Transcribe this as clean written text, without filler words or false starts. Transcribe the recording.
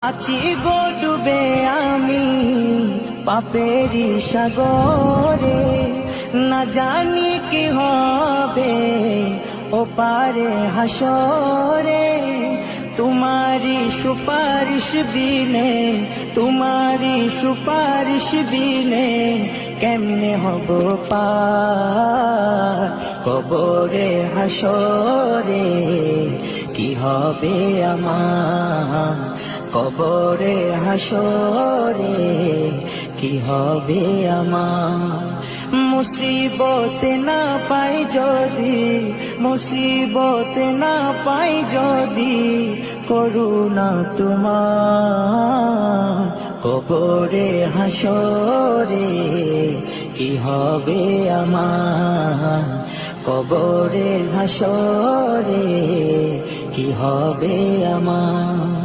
আছি গো ডুবে আমি পাপেরি সাগরে, না জানি কি হবে ও পারে হাসরে। তোমারি সুপারিশ বিনে, তোমারি সুপারিশ বিনে কেমনে হব পার কবরে হাসরে। কি হবে আমার কবরে হাসরে, কি হবে আমার। মুসিবতে না পাই যদি, মুসিবতে না পাই যদি করুণা তোমার কবরে হাসরে, কি হবে আমার কবরে হাসরে, কি হবে আমার।